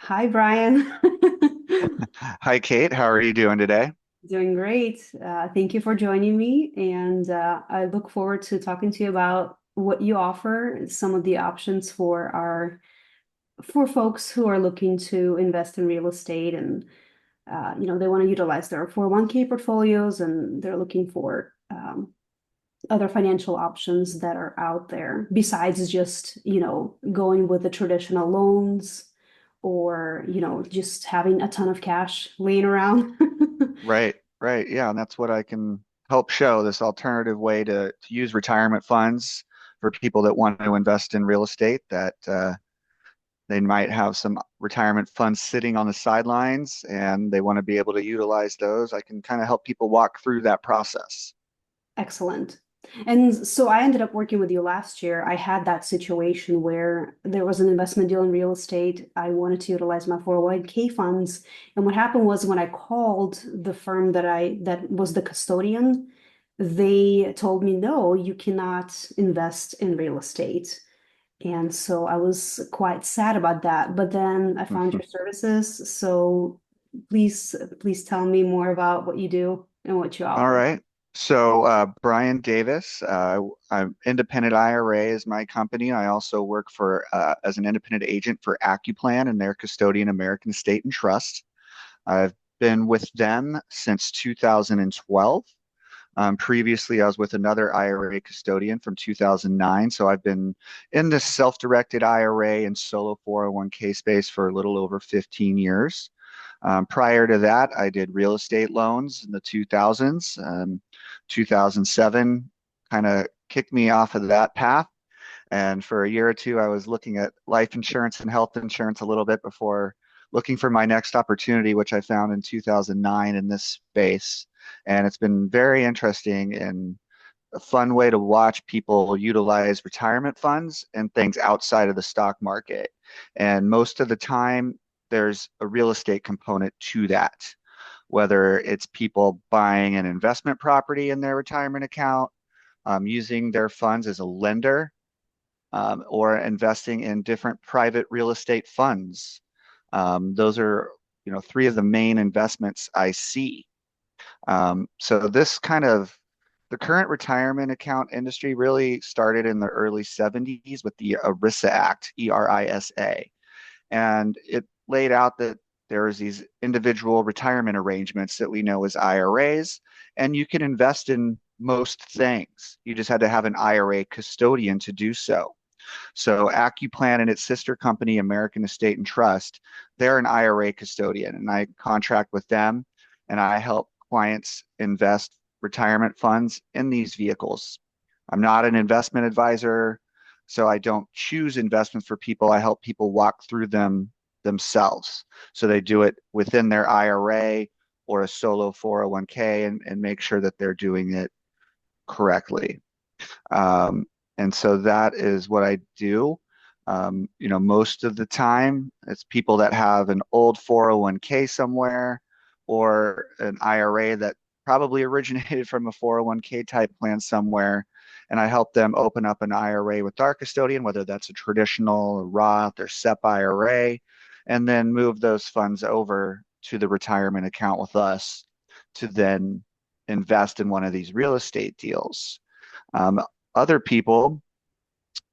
Hi, Brian. Hi, Kate. How are you doing today? Doing great. Thank you for joining me. And I look forward to talking to you about what you offer, some of the options for folks who are looking to invest in real estate and they want to utilize their 401k portfolios and they're looking for other financial options that are out there besides just, going with the traditional loans or, just having a ton of cash laying around. Right, right. Yeah, and that's what I can help show this alternative way to use retirement funds for people that want to invest in real estate that they might have some retirement funds sitting on the sidelines and they want to be able to utilize those. I can kind of help people walk through that process. Excellent. And so I ended up working with you last year. I had that situation where there was an investment deal in real estate. I wanted to utilize my 401k funds. And what happened was when I called the firm that was the custodian, they told me, no, you cannot invest in real estate. And so I was quite sad about that. But then I found your services. So please tell me more about what you do and what you All offer. right. So, Brian Davis, I'm Independent IRA is my company. I also work for as an independent agent for Accuplan and their custodian, American State and Trust. I've been with them since 2012. Previously, I was with another IRA custodian from 2009. So I've been in the self-directed IRA and solo 401k space for a little over 15 years. Prior to that, I did real estate loans in the 2000s. 2007 kind of kicked me off of that path. And for a year or two, I was looking at life insurance and health insurance a little bit before looking for my next opportunity, which I found in 2009 in this space. And it's been very interesting and a fun way to watch people utilize retirement funds and things outside of the stock market. And most of the time, there's a real estate component to that, whether it's people buying an investment property in their retirement account, using their funds as a lender, or investing in different private real estate funds. Those are, three of the main investments I see. So this kind of the current retirement account industry really started in the early 70s with the ERISA Act, ERISA, and it laid out that there's these individual retirement arrangements that we know as IRAs, and you can invest in most things. You just had to have an IRA custodian to do so. So Accuplan and its sister company, American Estate and Trust, they're an IRA custodian, and I contract with them, and I help clients invest retirement funds in these vehicles. I'm not an investment advisor, so I don't choose investments for people. I help people walk through them themselves. So they do it within their IRA or a solo 401k and make sure that they're doing it correctly. Um, and so that is what I do. Most of the time, it's people that have an old 401k somewhere or an IRA that probably originated from a 401k type plan somewhere. And I help them open up an IRA with our custodian, whether that's a traditional, a Roth, or SEP IRA, and then move those funds over to the retirement account with us to then invest in one of these real estate deals. Um, Other people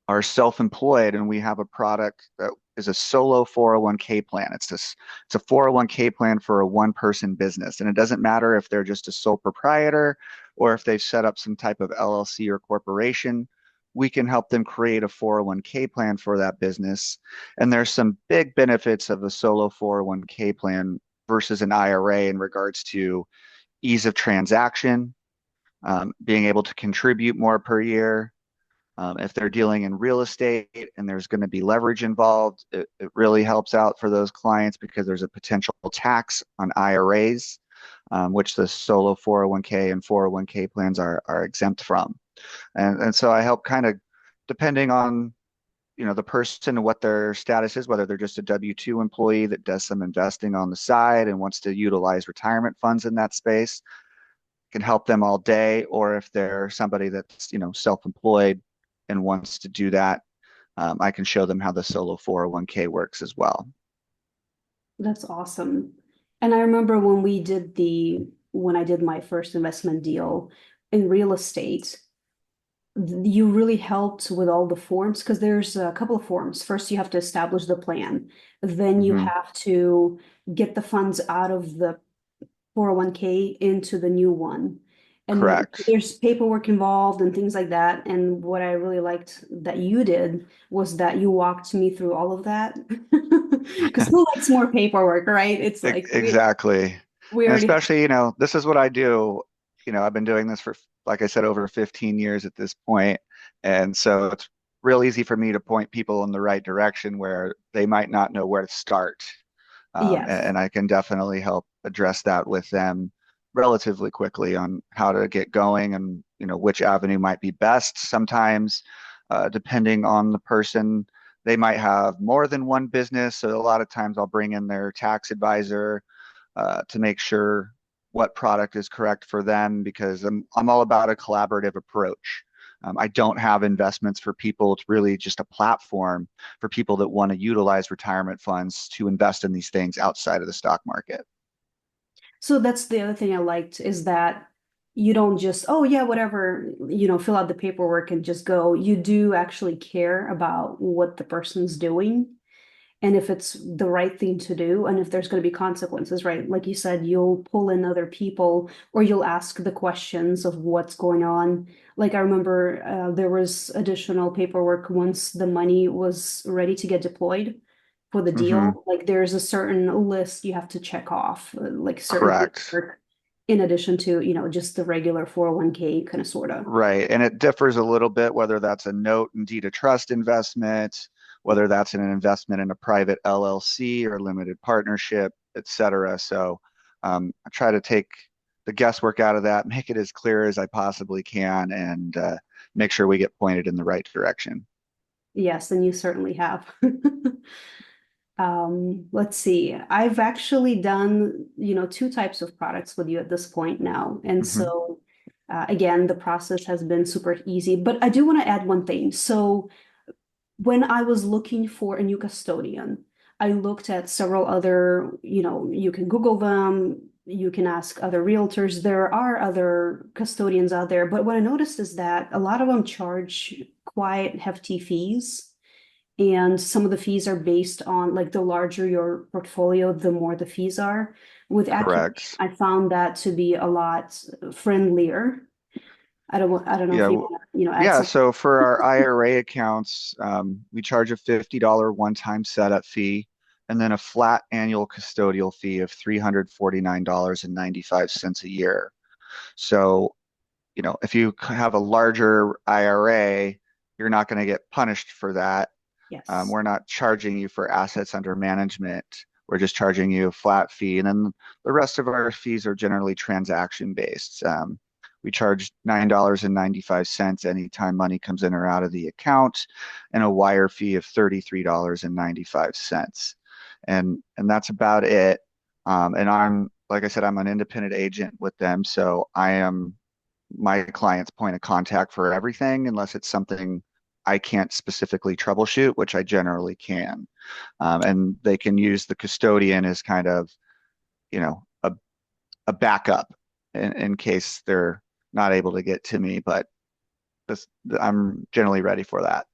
are self-employed, and we have a product that is a solo 401k plan. It's a 401k plan for a one-person business, and it doesn't matter if they're just a sole proprietor or if they've set up some type of LLC or corporation. We can help them create a 401k plan for that business. And there's some big benefits of a solo 401k plan versus an IRA in regards to ease of transaction, being able to contribute more per year. If they're dealing in real estate and there's going to be leverage involved, it really helps out for those clients because there's a potential tax on IRAs, which the solo 401k and 401k plans are exempt from. And so I help kind of depending on the person and what their status is, whether they're just a W-2 employee that does some investing on the side and wants to utilize retirement funds in that space, can help them all day, or if they're somebody that's self-employed and wants to do that, I can show them how the solo 401k works as well. That's awesome. And I remember when I did my first investment deal in real estate, you really helped with all the forms because there's a couple of forms. First, you have to establish the plan. Then you Hmm. have to get the funds out of the 401(k) into the new one. And Correct. there's paperwork involved and things like that. And what I really liked that you did was that you walked me through all of that. Because who likes more paperwork, right? It's like Exactly. we And already have, especially, this is what I do. I've been doing this for, like I said, over 15 years at this point. And so it's real easy for me to point people in the right direction where they might not know where to start. yes. And I can definitely help address that with them relatively quickly on how to get going and, which avenue might be best. Sometimes, depending on the person, they might have more than one business. So a lot of times I'll bring in their tax advisor to make sure what product is correct for them because I'm all about a collaborative approach. I don't have investments for people. It's really just a platform for people that want to utilize retirement funds to invest in these things outside of the stock market. So that's the other thing I liked is that you don't just, oh yeah, whatever, fill out the paperwork and just go. You do actually care about what the person's doing and if it's the right thing to do and if there's going to be consequences, right? Like you said, you'll pull in other people or you'll ask the questions of what's going on. Like I remember there was additional paperwork once the money was ready to get deployed for the Hmm. deal. Like there's a certain list you have to check off, like certain Correct. paperwork in addition to, just the regular 401(k) kind of sort of. Right. And it differs a little bit whether that's a note and deed of trust investment, whether that's an investment in a private LLC or limited partnership, et cetera. So I try to take the guesswork out of that, make it as clear as I possibly can, and make sure we get pointed in the right direction. Yes, and you certainly have. Let's see. I've actually done, two types of products with you at this point now. And Hmm. so, again, the process has been super easy. But I do want to add one thing. So, when I was looking for a new custodian, I looked at several other, you can Google them, you can ask other realtors. There are other custodians out there. But what I noticed is that a lot of them charge quite hefty fees. And some of the fees are based on like the larger your portfolio, the more the fees are. With Accurate, Correct. I found that to be a lot friendlier. I don't know if Yeah. you want to, add Yeah. some. So for our IRA accounts, we charge a $50 one-time setup fee and then a flat annual custodial fee of $349.95 a year. So, if you have a larger IRA, you're not going to get punished for that. Yes. We're not charging you for assets under management. We're just charging you a flat fee. And then the rest of our fees are generally transaction based. We charge $9.95 anytime money comes in or out of the account, and a wire fee of $33.95. And that's about it. And like I said, I'm an independent agent with them. So I am my client's point of contact for everything, unless it's something I can't specifically troubleshoot, which I generally can. And they can use the custodian as kind of, you know, a, a backup in case they're not able to get to me. But this, I'm generally ready for that.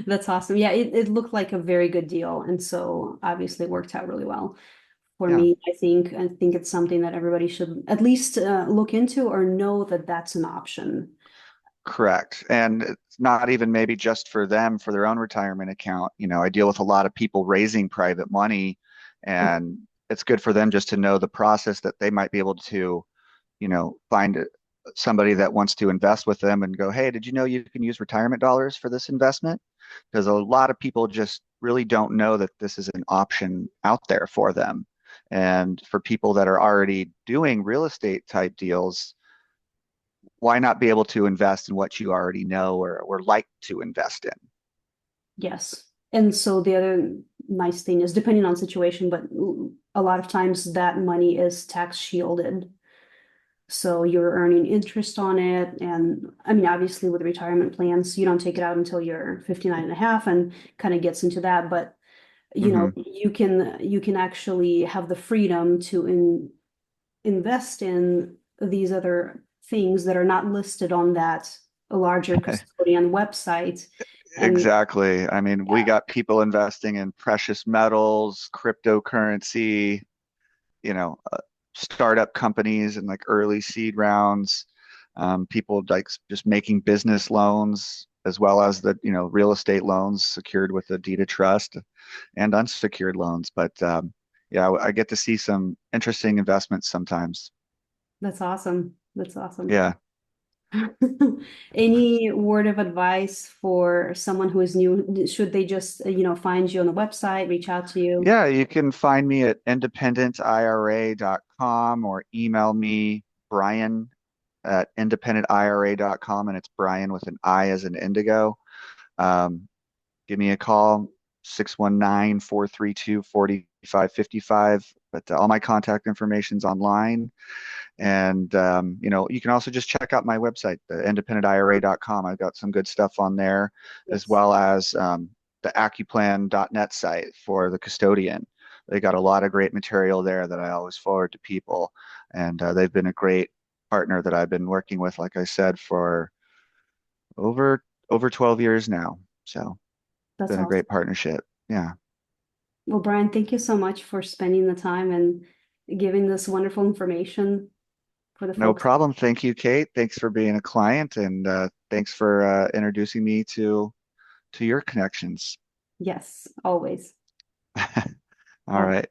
That's awesome. Yeah, it looked like a very good deal. And so obviously it worked out really well for Yeah. me. I think it's something that everybody should at least look into or know that that's an option. Correct. And it's not even maybe just for them for their own retirement account. I deal with a lot of people raising private money, and it's good for them just to know the process that they might be able to, find somebody that wants to invest with them and go, hey, did you know you can use retirement dollars for this investment? Because a lot of people just really don't know that this is an option out there for them. And for people that are already doing real estate type deals, why not be able to invest in what you already know or like to invest in? Yes. And so the other nice thing is depending on situation, but a lot of times that money is tax shielded. So you're earning interest on it. And I mean, obviously with retirement plans, you don't take it out until you're 59 and a half and kind of gets into that. But Hmm. you can actually have the freedom to invest in these other things that are not listed on that larger custodian website. And Exactly. I mean, we yeah, got people investing in precious metals, cryptocurrency, you know, startup companies and like early seed rounds. People like just making business loans as well as the, real estate loans secured with a deed of trust and unsecured loans. But yeah, I get to see some interesting investments sometimes. that's awesome. That's awesome. Yeah. Any word of advice for someone who is new? Should they just, find you on the website, reach out to you? Yeah, you can find me at independentira.com or email me, Brian at independentira.com, and it's Brian with an I as an indigo. Um, Give me a call, 619-432-4555. But all my contact information's online. And you can also just check out my website, independentira.com. I've got some good stuff on there, as Yes, well as the accuplan.net site for the custodian. They got a lot of great material there that I always forward to people. And they've been a great partner that I've been working with, like I said, for over 12 years now. So that's been a great awesome. partnership. Yeah. Well, Brian, thank you so much for spending the time and giving this wonderful information for the No folks. problem. Thank you, Kate. Thanks for being a client and thanks for introducing me to your connections. Yes, always. All All right. right.